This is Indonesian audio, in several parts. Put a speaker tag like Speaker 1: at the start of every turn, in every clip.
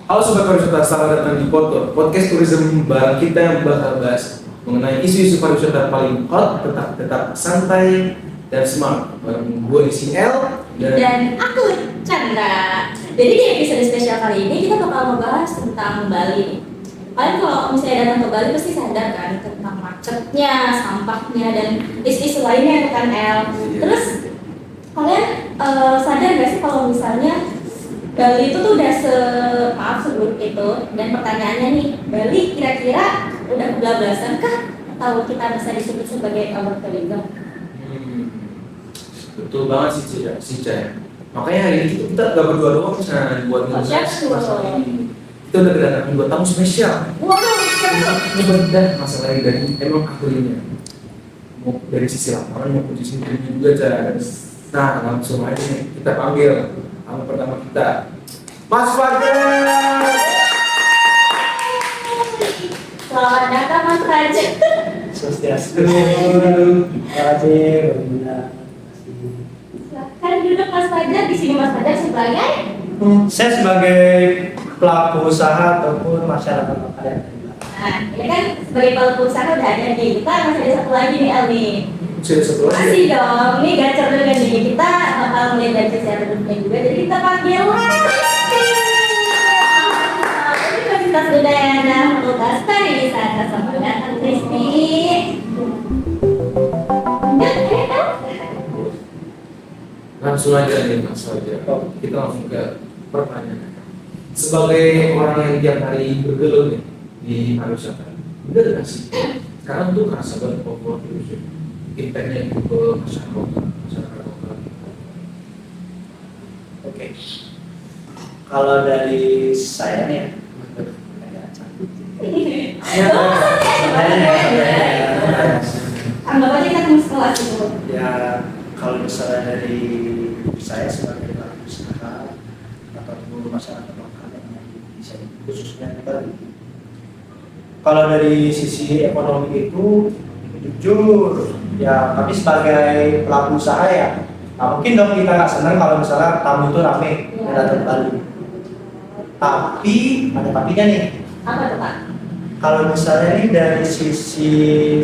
Speaker 1: Halo Sobat Pariwisata, selamat datang di podcast tourism bareng kita yang bakal bahas mengenai isu-isu pariwisata paling hot, tetap santai dan smart. Bareng gue di sini L
Speaker 2: dan aku Chandra. Jadi di episode spesial kali ini kita bakal membahas tentang Bali. Kalian kalau misalnya datang ke Bali pasti sadar kan tentang macetnya, sampahnya dan isu-isu lainnya kan El. Terus kalian sadar gak sih kalau misalnya Bali itu tuh udah seburuk itu, dan pertanyaannya nih, Bali kira-kira udah kebablasan kah? Atau kita bisa disebut sebagai overtourism?
Speaker 1: Betul banget sih Cah. Makanya hari ini kita gak berdua doang Cah buat
Speaker 2: ngebahas masalah
Speaker 1: ini. Kita udah kedatangan 2 tamu spesial.
Speaker 2: Wow,
Speaker 1: ini berbeda masalah dari emang ahlinya. Mau dari sisi lapangan maupun sisi ilmu juga Cah. Nah langsung aja nih kita panggil tamu pertama kita, Mas Fajar.
Speaker 2: Selamat datang Mas Fajar.
Speaker 3: Swastiastu. Terima kasih, Bunda.
Speaker 2: Silahkan duduk Mas Fajar. Di sini Mas Fajar sebagai
Speaker 3: Saya sebagai pelaku usaha ataupun masyarakat lokal yang terlibat.
Speaker 2: Nah, ini kan sebagai pelaku usaha udah ada nih. Kita masih ada satu lagi nih El nih.
Speaker 1: Sudah satu lagi.
Speaker 2: Masih dong. Ini gacor juga nih. Kita bakal melihat dari secara duduknya juga. Jadi kita panggil Universitas Udayana Fakultas Pariwisata. Selamat datang Kristi.
Speaker 1: Langsung aja nih Mas Fajar. Kita langsung ke pertanyaan. Sebagai orang yang tiap hari bergelut nih di pariwisata, bener nggak sih? Sekarang tuh kerasa banget populer itu, impactnya itu ke masyarakat lokal.
Speaker 3: Oke. Kalau dari saya nih,
Speaker 2: Anggap aja kita temu sekelas itu.
Speaker 3: ya kalau misalnya dari saya sebagai pelaku usaha ataupun masyarakat lokal yang ada di sini, khususnya kita, kalau dari sisi ekonomi itu jujur ya kami sebagai pelaku usaha ya mungkin dong kita nggak senang kalau misalnya tamu itu rame yang datang ke Bali. Tapi ada tapinya nih.
Speaker 2: Apa tuh Pak?
Speaker 3: Kalau misalnya nih dari sisi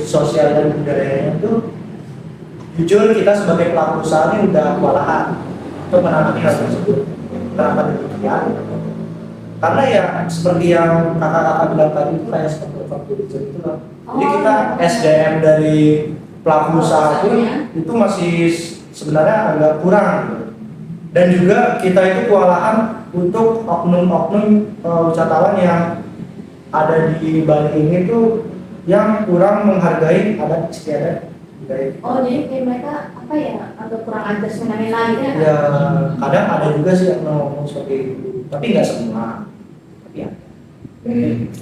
Speaker 3: sosial dan budayanya itu, jujur kita sebagai pelaku usaha ini udah kewalahan untuk menangani hal tersebut. Kenapa demikian? Karena ya seperti yang kakak-kakak bilang tadi itu kayak seperti overtourism itu loh. Jadi kita SDM dari pelaku usaha pun itu masih sebenarnya agak kurang gitu. Dan juga kita itu kewalahan untuk oknum-oknum wisatawan yang ada di Bali ini tuh yang kurang menghargai adat istiadat budaya.
Speaker 2: Oh, jadi kayak mereka apa ya, agak kurang ajar semena-mena gitu ya?
Speaker 3: Ya kadang ada juga sih yang ngomong seperti itu, tapi nggak semua. Tapi ya.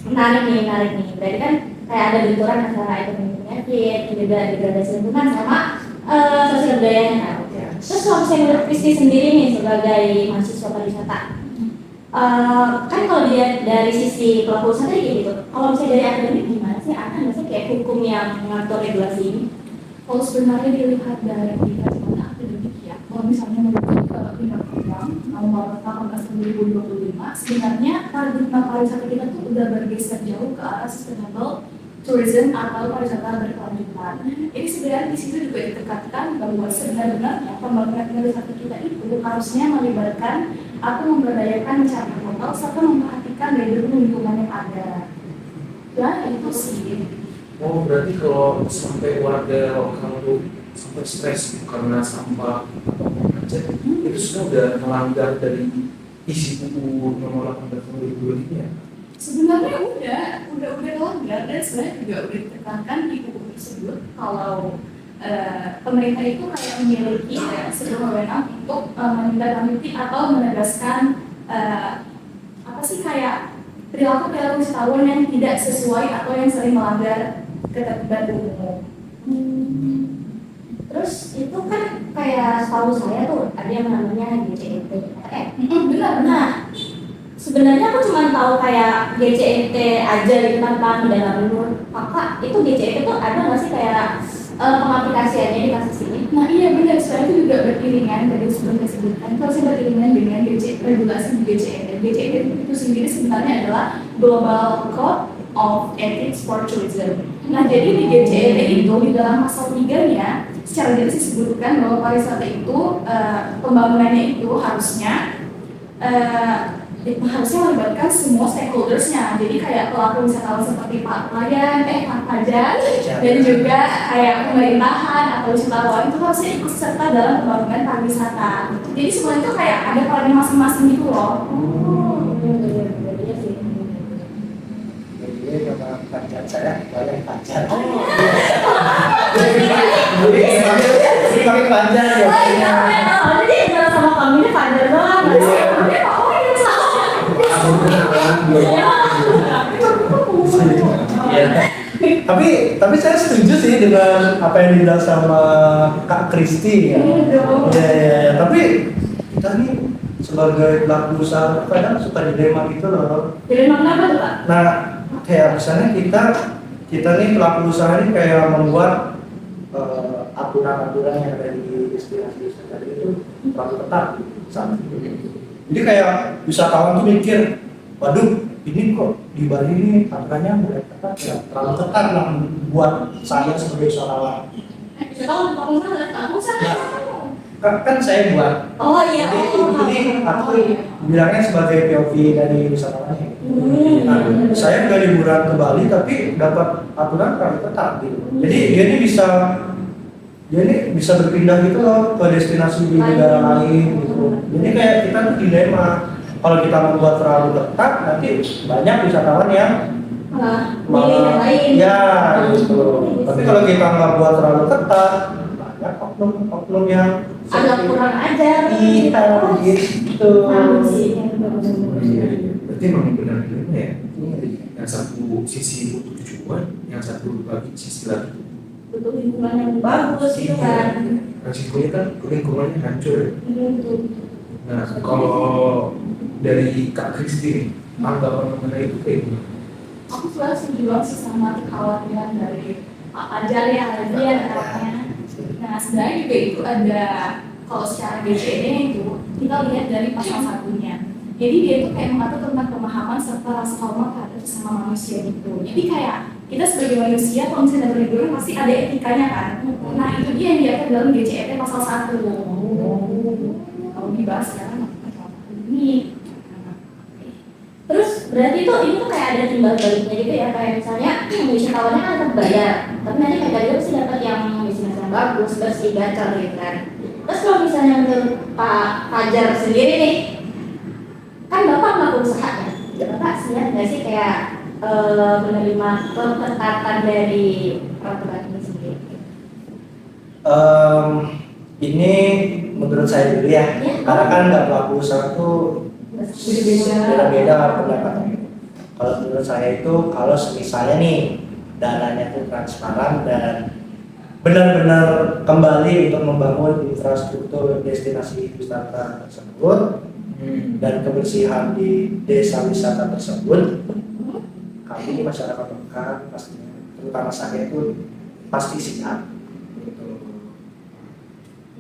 Speaker 2: Menarik nih. Berarti kan kayak ada benturan antara ekonomi penyakit, juga degradasi lingkungan sama sosial budayanya kan. Terus kalau misalnya menurut Kristi sendiri nih sebagai mahasiswa pariwisata, kan kalau dilihat dari sisi pelaku usaha kayak gitu, kalau misalnya dari akademik gimana sih? Ada nggak sih kayak hukum yang mengatur regulasi ini?
Speaker 4: Kalau sebenarnya dilihat dari kacamata akademik ya, kalau misalnya merujuk ke Undang-Undang Nomor 18 Tahun 2025, sebenarnya paradigma pariwisata kita tuh udah bergeser jauh ke arah sustainable tourism atau pariwisata berkelanjutan. Ini sebenarnya di situ juga ditekankan bahwa sebenarnya pembangunan pariwisata kita itu harusnya melibatkan atau memberdayakan masyarakat lokal serta memperhatikan daya dukung lingkungan yang ada. Ya itu sih.
Speaker 1: Oh berarti kalau sampai warga lokal tuh sampai stres karena sampah atau macet, itu sudah udah melanggar dari isi buku nomor 18 tahun 2022 ya?
Speaker 4: Sebenarnya udah langgar, dan sebenarnya juga udah ditekankan di buku tersebut kalau pemerintah itu kayak memiliki sebuah wewenang untuk menindaklanjuti atau menegaskan apa sih kayak perilaku wisatawan yang tidak sesuai atau yang sering melanggar ketertiban umum.
Speaker 2: Terus itu kan kayak setahu saya tuh ada yang namanya GCET.
Speaker 4: Benar.
Speaker 2: Nah, sebenarnya aku cuma tahu kayak GCET aja gitu tanpa mendalami menurut kakak itu GCET tuh ada nggak sih kayak pengaplikasiannya di kasus ini?
Speaker 4: Nah iya benar, sebenarnya itu juga beriringan tadi sebelum saya sebutkan. Kalau saya beriringan dengan regulasi di GCET. GCET itu sendiri sebenarnya adalah Global Code of Ethics for Tourism. Nah jadi di GCET itu di dalam pasal 3-nya secara jelas disebutkan bahwa pariwisata itu pembangunannya itu harusnya melibatkan semua stakeholdersnya. Jadi kayak pelaku wisatawan seperti Pak Pajak dan juga kayak pemerintahan atau wisatawan itu harusnya ikut serta dalam pembangunan pariwisata. Jadi semua itu kayak ada perannya masing-masing gitu loh.
Speaker 2: Iya sih.
Speaker 3: Jadi nama pacar saya banyak pacar. Jadi pakai pacar ya.
Speaker 2: Jadi kenal sama kami ini Fajar doang.
Speaker 3: Tapi saya setuju sih dengan apa yang dibilang sama Kak Kristi ya. Ya. Tapi kita nih sebagai pelaku usaha kadang suka dilema gitu loh.
Speaker 2: Jadi apa tuh Pak?
Speaker 3: Nah, kayak misalnya kita nih pelaku usaha ini kayak membuat aturan-aturan yang ada di destinasi wisata itu terlalu ketat sama. Jadi kayak wisatawan tuh mikir, waduh ini kok di Bali ini aturannya mulai ketat ya, terlalu ketat lah buat saya sebagai wisatawan. Kan saya buat.
Speaker 2: Oh iya.
Speaker 3: Jadi aku bilangnya sebagai POV dari wisatawannya. Nah, saya udah liburan ke Bali tapi dapat aturan terlalu ketat gitu. Jadi dia ini bisa berpindah gitu loh ke destinasi di negara lain gitu. Jadi kayak kita tuh dilema. Kalau kita membuat terlalu ketat nanti banyak wisatawan yang
Speaker 2: Milih yang lain.
Speaker 3: ya gitu. Tapi kalau kita nggak buat terlalu ketat banyak oknum yang
Speaker 2: Agak kurang ajar.
Speaker 3: iya gitu.
Speaker 1: Berarti memang benar ya. Yang satu sisi butuh tujuan, yang satu bagi sisi lagi.
Speaker 2: Butuh lingkungan yang bagus gitu kan.
Speaker 1: Resikonya kan lingkungannya hancur.
Speaker 2: Gitu.
Speaker 1: Nah, kalau dari Kak Kristi, tanggapan mengenai itu kayak gimana?
Speaker 4: Aku sebenarnya setuju banget sih sama kekhawatiran dari Pak Fajar ya, dia katanya. Nah sebenarnya juga itu ada, kalau secara BCD itu kita lihat dari pasal satunya. Jadi dia itu kayak mengatur tentang pemahaman serta rasa hormat terhadap sesama manusia gitu. Jadi kayak kita sebagai manusia kalau misalnya berliburan pasti ada etikanya kan. Nah itu dia yang diatur dalam GCET pasal 1. Kalau dibahas sekarang ini.
Speaker 2: Terus berarti ini tuh kayak ada timbal baliknya gitu ya, kayak misalnya wisatawannya kan tetap bayar, tapi nanti kayak dia pasti dapat yang bisnis yang bagus, bersih, gacor gitu kan. Terus kalau misalnya menurut Pak Fajar sendiri nih, kan Bapak pelaku usaha ya, Bapak siap nggak sih kayak menerima ketetapan dari peraturan ini sendiri?
Speaker 3: Ini menurut saya dulu ya, karena kan nggak pelaku usaha tuh beda-beda pendapatnya. Kalau menurut saya itu kalau misalnya nih dananya itu transparan dan benar-benar kembali untuk membangun infrastruktur destinasi wisata tersebut dan kebersihan di desa wisata tersebut, kami di masyarakat lokal pastinya, terutama saya itu pasti siap.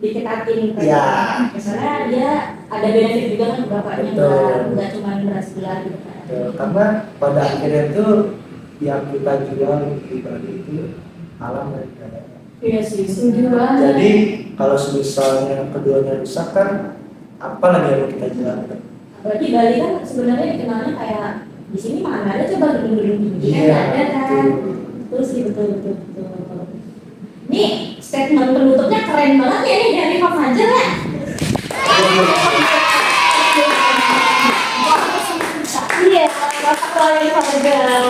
Speaker 2: Diketatin kan?
Speaker 3: Iya.
Speaker 2: Karena dia ada benefit juga kan bapaknya, nggak cuma beras gula gitu kan.
Speaker 3: Karena pada akhirnya itu yang kita jual di Bali itu alam dan budaya.
Speaker 2: Iya sih, setuju banget.
Speaker 3: Jadi kalau misalnya keduanya rusak kan apa lagi yang mau kita jual?
Speaker 2: Berarti Bali kan sebenarnya dikenalnya kayak di sini mana ada coba gedung-gedung tinggi
Speaker 3: Iya,
Speaker 2: kan ada kan. Terus sih betul. Nih statement penutupnya keren banget ya nih dari Pak Fajar ya. Iya, Bapak Klien Fajar.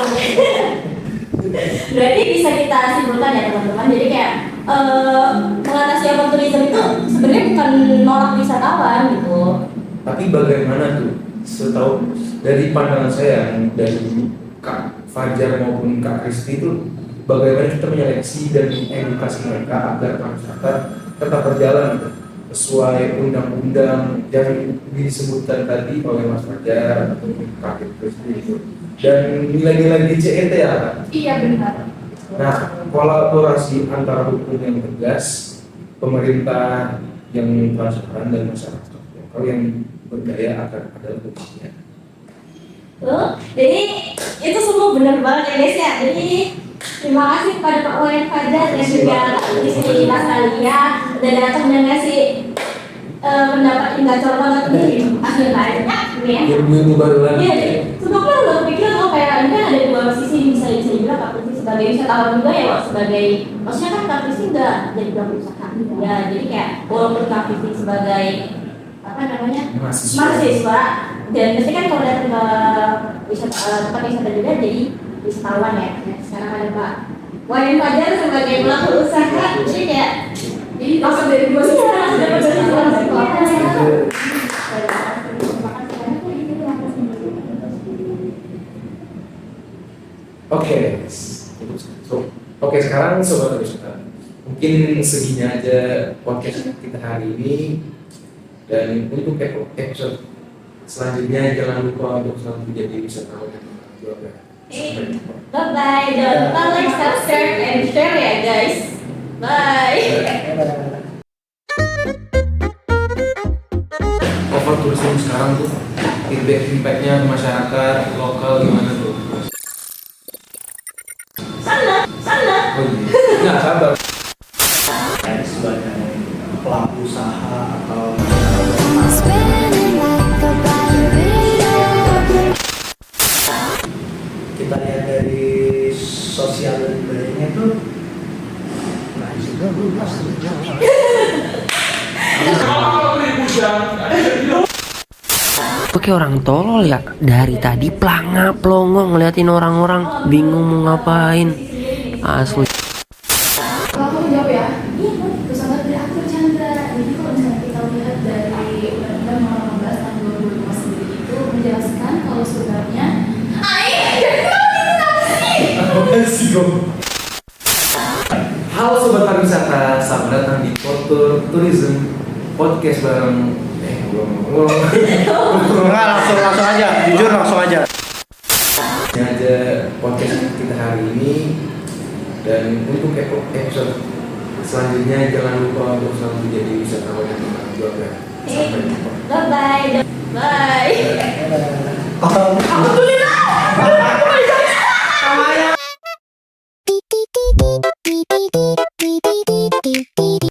Speaker 2: Berarti bisa kita simpulkan ya teman-teman. Jadi kayak mengatasi ekoturism itu sebenarnya bukan nolak wisatawan gitu.
Speaker 1: Tapi bagaimana tuh? Setahu dari pandangan saya dari Kak Fajar maupun Kak Kristi itu, bagaimana kita menyeleksi dan mengedukasi mereka agar pariwisata tetap berjalan gitu, sesuai undang-undang yang disebutkan tadi oleh Mas Fajar ataupun Kak Kristi itu, dan nilai-nilai GCET ya.
Speaker 4: Iya benar.
Speaker 1: Nah, kolaborasi antara hukum yang tegas, pemerintah yang transparan dan masyarakat lokal yang berdaya akan adalah kuncinya.
Speaker 2: Tuh, jadi itu semua benar banget ya guys ya. Jadi terima kasih kepada Pak Wayan Fajar dan juga di sini Mas Alia udah datang dan ngasih pendapat yang gacor banget nih. Banyak nih ya.
Speaker 1: Ilmu baru lagi.
Speaker 2: Iya, jadi sebelumnya udah kepikiran kayak ini kan ada dua sisi bisa dibilang Kak Prisi sebagai wisatawan juga ya, Wak, sebagai maksudnya kan Kak Prisi nggak jadi pelaku usaha ya, jadi kayak walaupun Kak Prisi sebagai apa namanya mahasiswa dan pasti kan kalau datang ke tempat wisata juga jadi wisatawan ya. Nah, sekarang ada Pak Wayan Fajar sebagai pelaku usaha, jadi kayak
Speaker 4: Jadi langsung dari dua sisi.
Speaker 2: langsung dapat dari dua sisi.
Speaker 1: Oke, sekarang sobat wisata, mungkin segini aja podcast kita hari ini. Dan untuk episode selanjutnya jangan lupa untuk selalu menjadi wisatawan yang berkeluarga. Sampai jumpa.
Speaker 2: Bye bye, don't lupa like, subscribe, and share ya guys. Bye.
Speaker 1: Over tourism sekarang tuh feedbacknya ke masyarakat lokal gimana tuh?
Speaker 2: Sana.
Speaker 1: Oh iya, nggak sabar.
Speaker 3: Saya sebagai pelaku usaha atau kita lihat dari sosial medianya tuh
Speaker 5: Oke, orang tolol ya, dari tadi pelangap pelongo ngeliatin orang-orang bingung mau ngapain. Asli.
Speaker 4: Kalau aku jawab ya, pesawat reaktor Chandra. Jadi kalau misalnya kita lihat dari Undang-Undang Nomor 15 Tahun 2005 sendiri itu menjelaskan kalau sebenarnya
Speaker 1: Halo sobat pariwisata, selamat datang di Over Tourism Podcast bareng
Speaker 3: enggak langsung aja, jujur langsung aja.
Speaker 1: Ini aja podcast kita hari ini. Dan untuk episode selanjutnya jangan lupa untuk selalu menjadi wisatawan yang berkeluarga. Sampai jumpa.
Speaker 2: Bye bye. Bye.